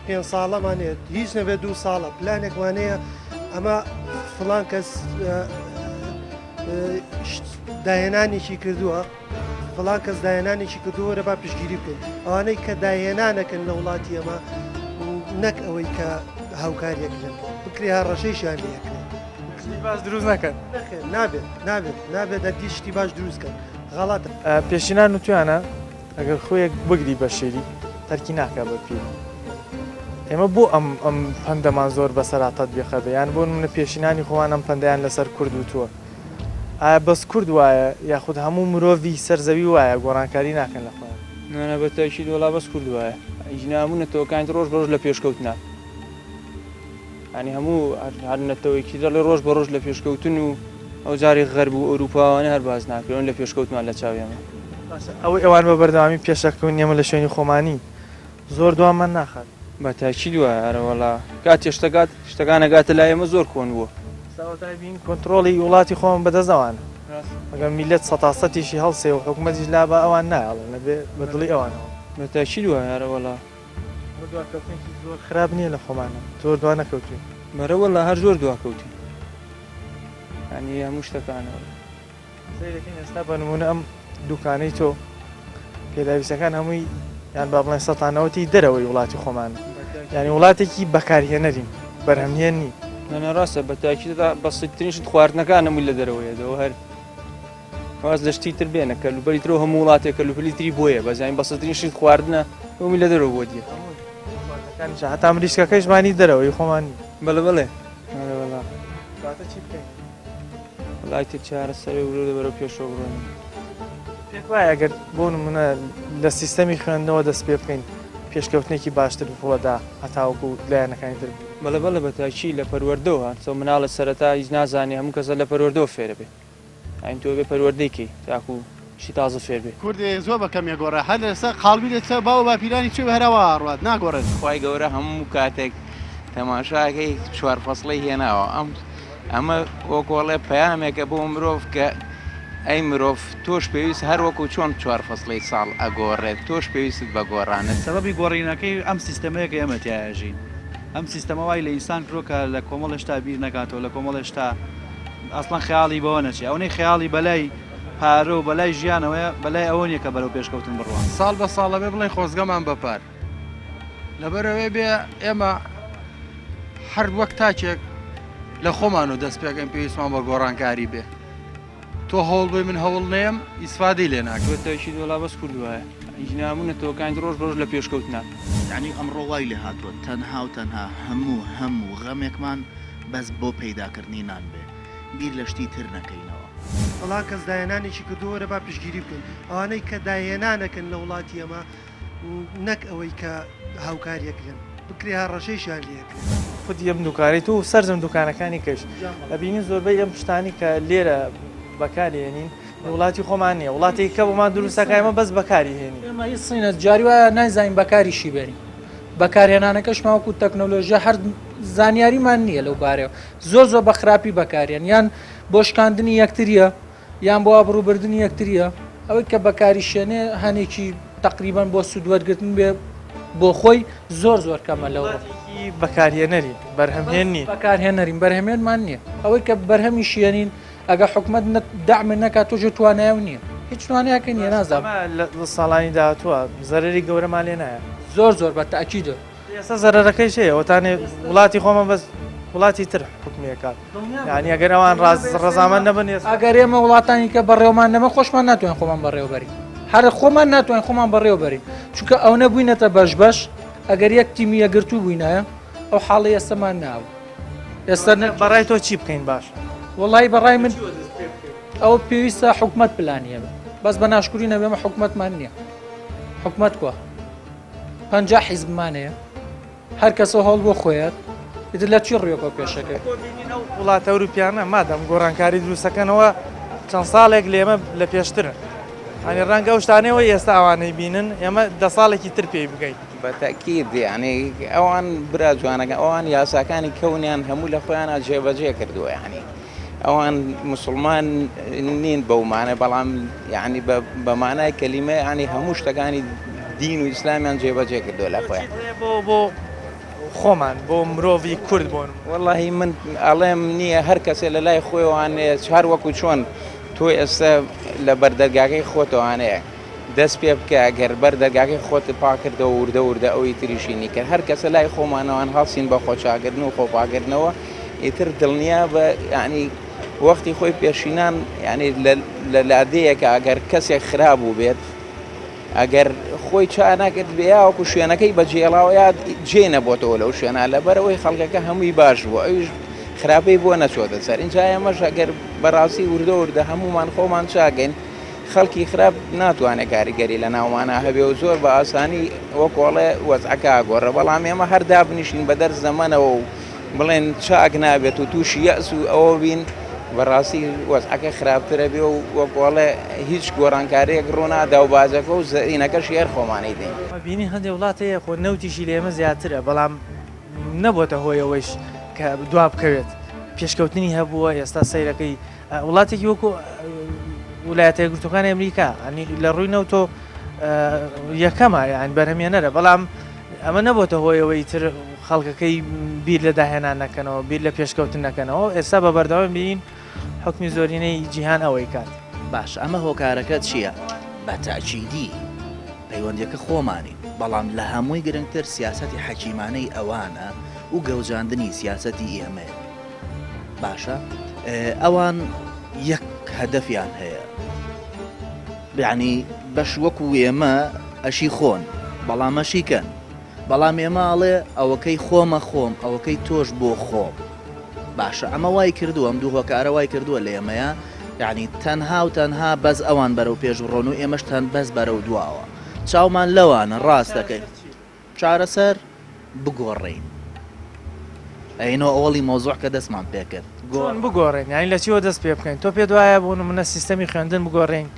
5 ساڵەمانەیە هیچ نەبێت 2 ساڵە پلانێکمانەیە ئەمە فڵان کەس داهێنانێکی کردووە فڵان کەس داهێنانێکی کردووە رە با پشتگیری بکەین ئەوانەی کە داهێنانەکەن لە وڵاتی ئەمە نەک ئەوەی کە هاوکاریەکرێن بکرێ ها ڕەشەیشیان لەکرێن باش دروست نەکەن نابێت دەدی شتی باش دروستکەن غەڵاتە پێشینان وتوانە ئەگەر خۆیەک بگری بە شێری تەرکی ناکە بە پێ ئێمە بۆ ئەم پەندەمان زۆر بەسەراتەت بێخەبێ یان بۆ منە پێشینانی خۆوان ئەم پەندەیان لەسەر کورد وتووە ئایا بەس کورد وایە یاخود هەموو مرۆڤی سەرزەوی وایە گۆڕانکاری ناکەن لە خۆیان نانە بە تاکید وڵا بەس کورد وایە ئیژنامونەتەوەکانی ڕۆژ بە ڕۆژ لە پێشکەوتنا ینی هەموو هەرنەتەوەیکی دەڵێ ڕۆژ بە ڕۆژ لە پێشکەوتن و ئەو جاری غەرب و ئەوروپاوانە هەر باز ناکرێن لە پێشکەوتمان لە چاویێمە ئەوەی ئەوان بە بەردەوامی پێشەکەون ئێمە لە شوێنی خۆمانی زۆر دواممان ناخات بە تاکید وایە ئەرەوەڵا کاتی شتەکانەگاتە لای ئێمە زۆر کۆن بووە بین کۆنتترۆڵی وڵاتی خۆم بەدەستەوان ئەگەر میلەت سەتاسەتیشی هەڵسێ و حکوومەتیش لا بە ئەوان نایڵێ نەبێ بە دڵی ئەوانەوە بە تاکید وایە ئەرەوەڵا زۆر خراپ نییە لە خۆمانە زۆر دوا نەکەوتوین بەرەوەڵا هەر زۆر دواکەوتی ینی هەموو شتەکانەوە ئێستا بە نمونە ئەم دوکانەی تۆ پێداویستەکان هەمووی یان با بڵێن سەتانەوەتی دەرەوەی وڵاتی خۆمانە ینی وڵاتێکی بەکارهێنەرین بەرهەمهێن نی نەنەڕاستە بە تاکیددا بەسیترین شت خواردنەکان هەمووی لە دەرەوەیەدەوە هەر واز لە شتی تر بێنە کەلوبەری ترەوە هەموو وڵاتێک کەلوپەلی تری بۆیە بەزانین بەسەترین شت خواردنە هەمووی لە دەرەوە بۆ دیە هەتا مریشکەکەیشمانی دەرەوەی خۆمانی بەڵێ بەڵێ چی بکەین وڵای تر چارەسەری ورۆ بەرەو پێشەوە بڕۆین وایە ئەگەر بۆ نمونە لە سیستەمی خوێندنەوە دەست پێ بکەین پێشکەوتنێکی باشتر بخۆدا هەتاوەکو لایەنەکانی تر بەڵە بەتاکی لە پەروەردەوە چۆ مناڵە سەرەتا هیچ نازانێ هەموو کەسە لە پەروەردەوە فێرە بێ ئاین تۆ بێ پەروەردەیکی تاکو شی تازە فێر بێ کوردێ زۆر بە کەمیە گۆڕە هەر لەسەر خاڵبی لێت باو باپیرانی چێ هەرەوە ڕات ناگۆڕێت خی گەورە هەموو کاتێک تەماشاکەی چوار فەسڵی هێناوە ئەمە وەکۆڵێ پەیامێکە بۆ مرۆڤ کە ئەی مرۆڤ تۆش پێویست هەر وەکو چۆن چوار فەسڵی ساڵ ئەگۆڕێت تۆش پێویست بە گۆڕانت سەبەبی گۆڕینەکەی ئەم سیستەمەیە کە ئێمە تیاژین ئەم سیستەمە وای لە ئینسان کرۆکە لە کۆمەڵشتا بیر نکاتەوە لە کۆمەڵشتا ئەسڵان خیاڵی بەوە نەچێ ئەوەی خیاڵی بەلای پارە و بەلای ژیانەوەی بەلای ئەوە نیە کە بەرەو پێشکەوتن بڕوان ساڵ بە ساڵە بێ بڵێن خۆزگەمان بەپار لەبەرەوەی بێ ئێمە هەر وەک تاکێک لە خۆمان و دەست پێکەن پێویستمان بە گۆڕانکاری بێ تۆ هەوڵ بۆی من هەوڵ نەیەم ئیسفادەی لێ ناکەوێتەوەشی دۆڵا بەس کردووایە هیچنامونەتەوەکان ڕۆژ لە پێشکەوتنا یعنی ئەمڕۆ وای لێ هاتووە تەنها و تەنها هەموو غەمێکمان بەس بۆ پەیداکردنی نان بێ بیر لە شتی تر نەکەینەوە بەڵام کەس داهێنانێکی کردووەرە با پشگیری بکەین ئەوانەی کە داهێنانەکەن لە وڵاتی ئەمە نەک ئەوەی کە هاوکاریەکرێن بکرێ ها ڕەشەیشیان لێکرێن خودی ئەم دوکارێت و سەرجەم دوکانەکانی کەش ئەبینی زۆربەی ئەم شتانی کە لێرە بەکارهێنین وڵاتی خۆمان نیە وڵاتی کە بۆمان دروستەکایمە بەس بەکاری هێنی ئێمە هیچ سینە جاری وایە نایزانین بەکاریشی بەرین بەکارهێنانەکەش ماوەکو تەکنۆلۆژیا هەر زانیاریمان نییە لەو بارەوە زۆر بە خراپی بەکارێن یان بۆ شکاندنی یەکتریە یان بۆ ئابڕووبردننی یەکتریە ئەوەی کە بەکاری شوێنێ هەنێکی تقریبان بۆ سوودوەرگرتن بێ بۆ خۆی زۆر کەمە لەوە بەکارهێنەری بەرهەمهێن نین بەکارهێنەرین بەرهەمێنمان نییە ئەوەی کە بەرهەمی شوێنین ئەگە حکومت دامن نەکات تۆژە توانایە و نییە هیچ توانایەکە نیە نازانم لە ساڵانی داهاتووە زەرری گەورەمان لێ نایە زۆر بە تاکیدە ئێستا زەرەکەی شەیە ئەوتانێ وڵاتی خۆمە بەس وڵاتی تر حکومیەکات یعنی ئەگەر ئەوان ڕزامان نەبن ئەگەر ئێمە وڵاتانی کە بەڕێوەمان نەمە خۆشمان ناتوانین خۆمان بەڕێوەبەری هەر خۆمان ناتوانین خۆمان بەڕێوەبەری چونکە ئەو نەبووینەتە بەش ئەگەر یەک تیمی یەگرتوو بووینایە ئەو حاڵی ئێستامان ناوە ئێستا بەڕای تۆ چی بکەین باش وڵی بەڕای من ئەو پێویستە حکومت پلانیە بەس بە ناشکوری نەبێمە حکومتمان نییە حکومت کووە 50 حیزبمانەیە هەر کەسە هەڵ بۆ خۆیت ئیتر لە چی ڕێکەوە پێشەکە وڵاتە ئەوروپیانە مادەم گۆڕانکاری دروستەکەنەوە چەند ساڵێک لێمە لە پێشترن ئەنی ڕەنگە ئەو شتانەوە ئێستا ئەوانەی بینن ئێمە 10 ساڵێکی تر پێی بگەین بەتەکید یعنی ئەوان برا جوانەکە ئەوان یاساکانی کەونیان هەموو لە خۆیانە جێبەجێ کردووە یعنی ئەوان مسلمان نین بەومانە بەڵام یعنی بەمانای کەلیمە ینی هەموو شتەکانی دین و ئیسلامیان جێبەجێ کردووە لە خۆیان بۆ خۆمان بۆ مرۆڤی کورد بوون وەڵی من ئەڵێم نییە هەر کەسێ لە لای خۆیوانێ چهار وەکو چۆن تۆ ئێستا لە بەردەرگاکەی خۆتەوانەیە دەست پێ بکە گەر بەردەرگاکەی خۆت پاکردەوە وردە ئەوی تریشینی کرد هەر کەسە لای خۆمانەوان هەڵسین بە خۆچاگرن و خۆپاگرنەوە ئیتر دڵنیا بە ینی وەختی خۆی پێشینان ینی لە لادەیەکە ئەگەر کەسێک خراپ بوو بێت ئەگەر خۆی چا ناکرد بێیاوەکو شوێنەکەی بە جێڵاوە یا جێ نەبۆتەوە لەو شوێنە لەبەرەوەی خەڵکەکە هەمووی باش بوو ئەویش خراپەی بۆ نەچۆتە سەر اینجا ئێمەش ئەگەر بەڕاستی وردە هەمومان خۆمان چاگەین خەڵکی خراپ ناتوانێت کاریگەری لە ناومانە هەبێ و زۆر بە ئاسانی وەکۆڵێ وەزعەکە گۆڕە بەڵام ئێمە هەر دابنیشین بە دەر زەمەنەوە و بڵێن چاک نابێت و تووشی یەس و ئەوە بین بەڕاستی وەزعەکە خراپترە بێ و وەکۆڵێ هیچ گۆڕانکاریەک ڕوونادا و بازەکە و زەینەکەش هێر خۆمانەی دەین بینی هەندێک وڵاتەیە خۆ نەوتیشی لێمە زیاترە بەڵام نەبووە هۆیەوەیش کە دوا بکەوێت پێشکەوتنی هەبووە ئێستا سەیرەکەی وڵاتێکی وەکو ویلایەتە یەکگرتووەکانی ئەمریکا ئەنی لە ڕووی نەوتۆ یەکەمە یان بەرهەمێنەرە بەڵام ئەمە نەبووە هۆیەوەی تر خەڵکەکەی بیر لە داهێنان نەکەنەوە بیر لە پێشکەوتن نەکەنەوە ئێستا بە بەردەوام بین حکمی زۆرینەی جیهان ئەوەی کات باش ئەمە هۆکارەکەت چییە؟ بە تاچیدی پەیوەندیەکە خۆمانی بەڵام لە هەمووی گرنگتر سیاسەتی حەکیمانەی ئەوانە و گەوجاندنی سیاسەتی ئێمە باشە ئەوان یەک هەدەفیان هەیە یعنی بەش وەکو ئێمە ئەشی خۆن بەڵام ئەشیکەن بەڵام ئێماڵێ ئەوەکەی خۆمە خۆم ئەوەکەی تۆش بۆ خۆم باشە ئەمە وای کردووە ئەم دوو هۆکارە وای کردووە لە ئێمەیە یعنی تەنها و تەنها بەس ئەوان بەرەو پێش ڕۆن و ئێمەشتان بەس بەرەو دواوە چاومان لەوانە ڕاست دەکەین چارەسەر بگۆڕین ئەینەوە ئەوڵی مۆزوع کە دەستمان پێکرد چۆن بگۆڕین یعنی لە چیوە دەست پێ بکەین تۆ پێ دوایە بوون منە سیستەمی خوێندن بگۆڕین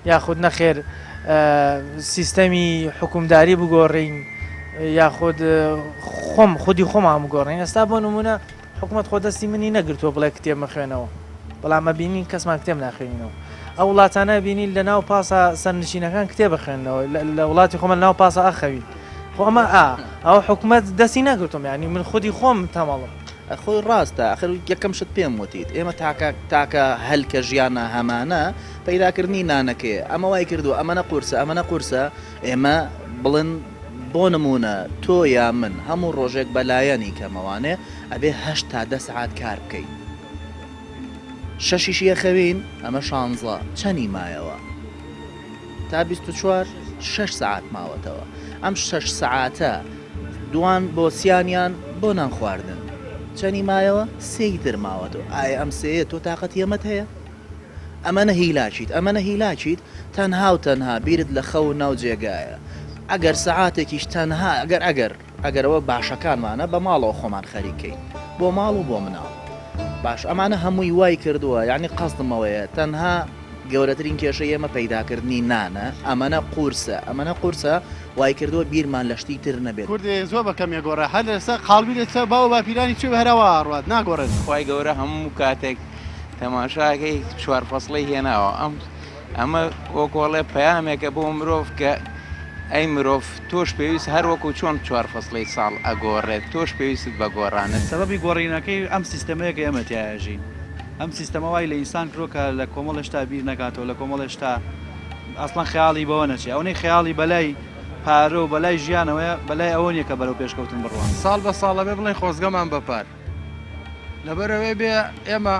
یاخود نەخێر سیستەمی حکومداری بگۆڕین یاخود خودی خۆمان بگۆڕین ئێستا بۆ نمونە حکوومەت خۆ دەستی منی نەگرتووە بڵێ کتێب مەخوێنەوە بەڵام مەبینین کەسمان کتێب ناخوێنینەوە ئەو وڵاتانە بینین لە ناو پاسە سەرنشینەکان کتێب بخوێنەوە لە وڵاتی خۆمە ناو پاسە ئەخەوی خۆ ئەمە ئەو حکوومەت دەستی نەگرتم ینی من خودی خۆم تەمەڵم خۆی ڕاستە ئەخر یەکەم شت پێم وتیت ئێمە تاکە هەلکە ژیانە هەمانە پەیداکردنی نانەکەی ئەمە وای کردو ئەمەنە قورسە ئەمەنە قورسە ئێمە بڵن بۆ نمونە تۆ یا من هەموو ڕۆژێک بەلایەنی کەمەوانێ ئەبێ 8 تا 10 ساعت کار بکەین شەشیشیە خەوین ئەمە 16 چەندی مایەوە تا 24 6 ساعت ماوەتەوە ئەم 6 ساعتە دوان بۆ سییانیان بۆ نان خواردن چەندی مایەوە سێی درماوەتەوە ئایا ئەم سەیە تۆ تااقەت ئێمەت هەیە ئەمەنە هیلاچیت تەنها و تەنها بیرت لە خەو ناو جێگایە ئەگەر سەعاتێکیش تەنها ئەگەرەوە باشەکانمانە بە ماڵەوە خۆمان خەریکەین بۆ ماڵ و بۆ مناڵ باش ئەمانە هەمووی وای کردووە یعنی قەستمەوەیە تەنها گەورەترین کێشە ئێمە پەیداکردنی نانە ئەمەنە قورسە وای کردووە بیرمان لە شتی تر نەبێت کوردی زۆر بەکەم گۆڕە هەر لەسەر خاڵبی لێتە باو باپیرانی چێ هەرەوە ڕات ناگۆڕێت خی گەورە هەموو کاتێک تەماشاکەی چوار فەسڵی هێناوە ئەمە وەکۆڵێ پەیامێکە بۆ مرۆڤ کە ئەی مرۆڤ تۆش پێویست هەر وەکو چۆن چوار فەسڵی ساڵ ئەگۆڕێت تۆش پێویستت بە گۆڕانت سەبەبی گۆڕینەکەی ئەم سیستەمەیە کە ئێمە تیاژین ئەم سیستەمە وای لە ئینسان کرۆکە لە کۆمەڵشتا بیر نکاتەوە لە کۆمەڵشتا ئەسڵان خیاڵی بەوە نەچێ ئەوەی خیاڵی بەلای پارە و بەلای ژیانەوەی بەلای ئەوە نیە کە بەرەو پێشکەوتن بڕوان ساڵ بە ساڵە بێ بڵێن خۆزگەمان بەپار لەبەرەوەی بێ ئێمە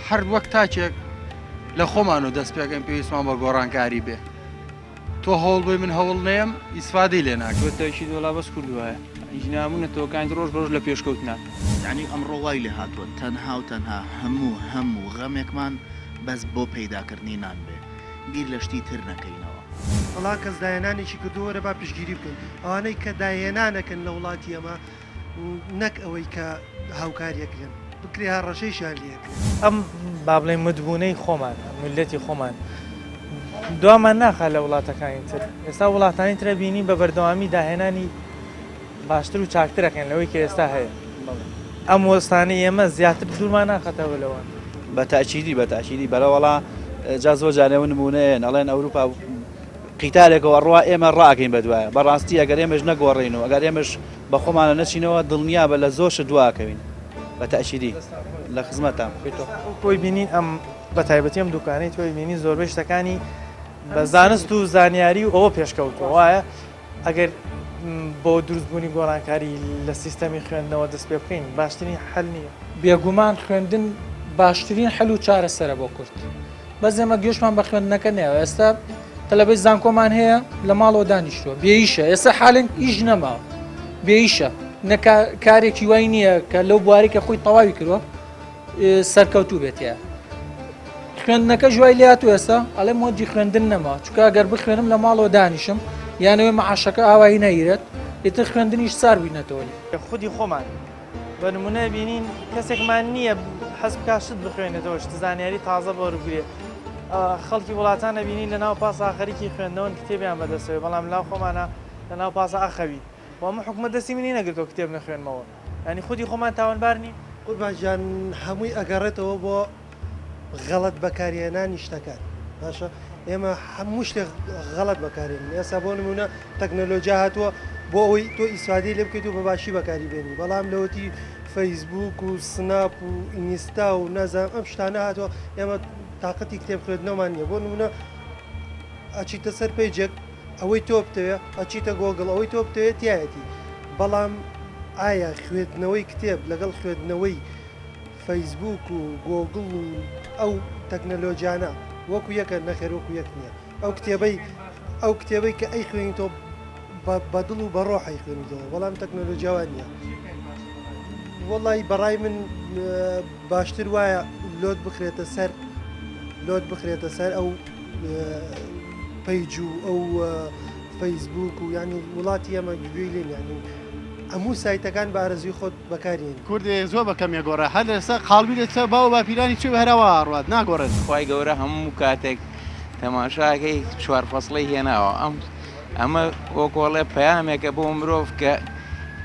هەر وەک تاکێک لە خۆمان و دەست پێکەن پێویستمان بە گۆڕانکاری بێ تۆ هەوڵ بووی من هەوڵ نێم ئیسفادەی لێ ناکەوێت تەشی دۆلا بەس کردوایە ئیژنامونە تۆکان ڕۆژ بەڕۆژ لە پێشکەوتنا یعنی ئەمڕۆ وای لێ هاتووە تەنها و تەنها هەموو غەمێکمان بەس بۆ پەیداکردنی نان بێ بیر لە شتی تر نەکەینەوە وڵا کەس داهێنانێکی کردووەرە با پشگیری بکەین ئەوانەی کە داهێنانەکەن لە وڵاتی ئەمە نەک ئەوەی کە هاوکاریەکرێن بکرێ ها ڕەشەیشان لێکرێن ئەم با بڵێن مدبوونەی خۆمان ملەتی خۆمان دوامان ناخە لە وڵاتەکانی تر ئێستا وڵاتانی ترە بینی بە بەردەوامی داهێنانی باشتر و چاکترەکەن لەوەی کە ئێستا هەیە ئەم وەستانی ئێمە زیاتر دوورمان ناخەتەوە لەوان بە تاچیدی بەرەوەڵا جا زۆر جارێەوە نمونەیەن ئەڵێن ئەوروپا قیتالێکەوە ڕوا ئێمە ڕاکەین بە دوایە بەڕاستی ئەگەر ئێمەش نەگۆڕین و ئەگەر ئێمەش بە خۆمانە نەچینەوە دڵنیا بە لە زۆرش دواکەوین بە تاچیدی لە خزمەتان تۆی بینین ئەم بە تایبەتی ئەم دوکانەی تۆی بینی زۆربەی شتەکانی بە زانست و زانیاری و ئەوە پێشکەوتەوە وایە ئەگەر بۆ دروستبوونی گۆڕانکاری لە سیستەمی خوێندنەوە دەست پێ بکەین باشترین حل نییە بێگومان خوێندن باشترین حل و چارەسەرە بۆ کورد بەس ئێمە گوێشمان بە خوێندنەکە نێوە ئێستا تەلەبەی زانکۆمان هەیە لە ماڵەوە دانیشتووە بێئیشە ئێستا حالن ئیش نەماوە بێئیشە کارێکی وای نییە کە لەو بوارێکە خۆی تەواوی کردووە سەرکەوتوو بێتە خوێندنەکە ژوای لاتو ئێستا ئەڵێ مۆجی خوێندن نەما چکە گەر بخوێنم لە ماڵەوە دانیشم یانەوەی مەعاشەکە ئاوایی نەگیرێت ئیتر خوێندنیش سار بووینەتەوە خودی خۆمان بە نمونە بینین کەسێکمان نییە حەز بکاشت بخوێنێتەوە شت زانیاری تازە بۆڕگرێ خەڵکی وڵاتانە بینین لە ناو پاس ئاخەریکی خوێندنەوەن کتێبیان بەدەستەوە بەڵام لاو خۆمانە لە ناو پاسە ئاخەوی وەمە حکومە دەستی منی نەگرتەوە کتێب نەخوێنمەوە ینی خودی خۆمان تاوانبارنی قوربانجان هەمووی ئەگەڕێتەوە بۆ غەڵەت بەکارهێنانی شتەکان باشە ئێمە هەموو شتێک غەڵەت بەکارێن ئێستا بۆ نمونە تەکنەلۆژیا هاتووە بۆ ئەوەی تۆ ئیسفادەی لێ بکەیت و بە باشی بەکاری بێنی بەڵام لەوەتی فەیسبوک و سناپ و ئینستا و نەزانم ئەم شتانە هاتووە ئێمە تااقەتی کتێب خوێندنەوەمان نییە بۆ نمونە ئەچیتە سەر پێیجێک ئەوەی تۆ بتەوێت ئەچیتە گۆگڵ ئەوەی تۆ بتەوێت تایەتی بەڵام ئایا خوێندنەوەی کتێب لەگەڵ خوێندنەوەی فەیسبوک و گۆگڵ و ئەو تەکنەلۆجیانە وەکو یەکە نەخێر وەکو یەک نییە ئەو کتێبەی کە ئەی خوێنی تۆ بە دڵ و بە ڕۆحی خوێنیتەوە بەڵام تەکنەلۆجیاوان نییە وەڵی بەڕای من باشتر وایە لۆت بخرێتە سەر لۆت بخرێتە سەر ئەو پەیج و ئەو فەیسبوک و ینی وڵاتی ئەمە گوێی لێن ینی هەموو سایتەکان بە ئارەزوی خۆت بەکارێن کوردێ زۆر بەکەم یەگۆڕە هەر لەسەر خاڵبی لێتە باو باپیرانی چێ هەرەوە ڕات ناگۆڕێت خی گەورە هەموو کاتێک تەماشاکەی چوار فەسڵی هێناوە ئەمە وەکۆڵێ پەیامێکە بۆ مرۆڤ کە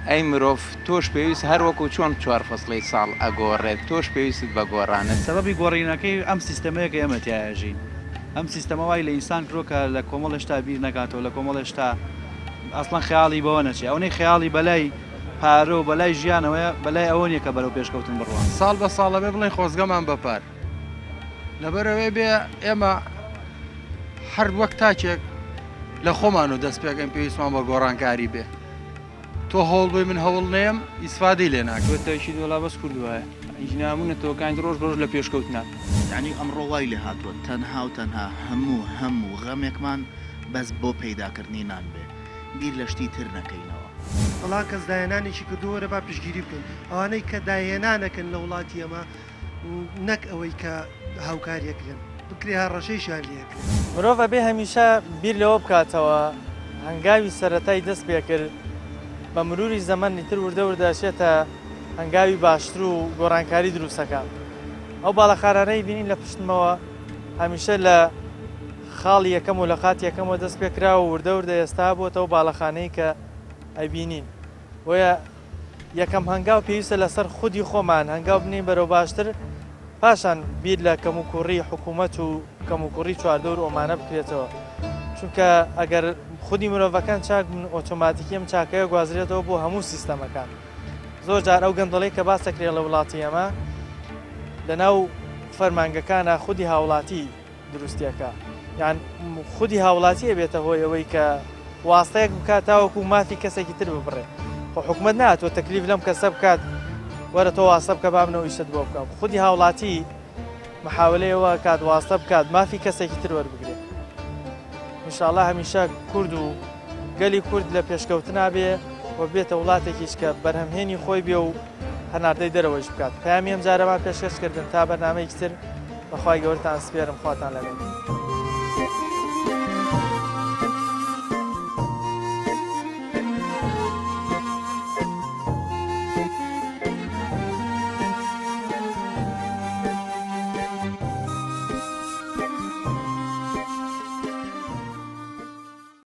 ئەی مرۆڤ تۆش پێویست هەر وەکو چۆن چوار فەسڵی ساڵ ئەگۆڕێت تۆش پێویستت بە گۆڕانت سەبەبی گۆڕینەکەی ئەم سیستەمەیە کە ئێمە تیاژین ئەم سیستەمە وای لە ئینسان کرۆکە لە کۆمەڵشتا بیر نەکاتەوە لە کۆمەڵشتا ئەسڵان خیاڵی بەوە نەچێ ئەوەی خیاڵی بەلای پارە و بەلای ژیانەوەیە بەلای ئەوە نیە کە بەرەو پێشکەوتن بڕوان ساڵ بە ساڵە بێ بڵێن خۆزگەمان بەپار لەبەرەوەی بێ ئێمە هەر وەک تاکێک لە خۆمان و دەست پێکەم پێویستمان بە گۆڕانکاری بێ تۆ هەوڵ بووی من هەوڵ نەیەم ئیسفادەی لێ ناکەوێت تەشی دۆڵا بەس کردووایە ئیژنامونەتەوەکان ڕۆژ ڕۆژ لە پێشکەوتنا یعنی ئەمڕۆ وای لێ هاتووە تەنها و تەنها هەموو غەمێکمان بەس بۆ پەیداکردنی نان بێ بیر لە شتی تر نەکەینەوە بەڵام کەس داهێنانێکی کردووەرە با پشگیری بکەین ئەوانەی کە داهێنانەکەن لە وڵاتی ئەمە نەک ئەوەی کە هاوکاریەکرێن بکرێ هەر ڕەشەیشان لێکرێن مرۆڤ بێ هەمیشە بیر لەوە بکاتەوە هەنگاوی سەرەتای دەست پێ کرد بە مروری زەمانی تر وردە وردەچێتە هەنگاوی باشتر و گۆڕانکاری دروستەکە ئەو باڵەخارانەی بینین لە پشتمەوە هەمیشە لە خاڵی یەکەم و لە قات یەکەمەوە دەست پێکرا و وردە وردە ئێستا بۆتەوە باڵەخانەی کە ئەبینین وە یەکەم هەنگاو پێویستە لەسەر خودی خۆمان هەنگاو بنین بەرەو باشتر پاشان بیر لە کەم و کوڕی حکوومەت و کەم و کوڕی چواردەور ئۆمانە بکرێتەوە چونکە ئەگەر خودی مرۆڤەکان چاک بن ئۆتۆماتیکی ئەم چاکەیە گوازرێتەوە بۆ هەموو سیستەمەکان زۆر جار ئەو گەندەڵەی کە باسەکرێت لە وڵاتی ئەمە لەناو فەرمانگەکانە خودی هاوڵاتی دروستیەکە یان خودی هاوڵاتیە بێتە هۆی ئەوەی کە واستەیەک بکات تاوەکو مافی کەسێکی تر ببڕێ خۆ حکومت ناتوە تەکلیف لەم کەسە بکات وەرە تۆ واستە بکە بابنەوە ئیشت بۆ بکەم خودی هاوڵاتی محاولەیەوە کات واستە بکات مافی کەسێکی تر وەربگرێت ئینشاءڵڵا هەمیشە کورد و گەلی کورد لە پێشکەوتنا بێ و بێتە وڵاتێکیش کە بەرهەمهێنی خۆی بێ و هەناردەی دەرەوەش بکات پامی ئەم جارەمان پێشکەشکردن تا بەرنامەیەکی تر بەخوای گەورەتان سپێرم خواتان لەگەڵ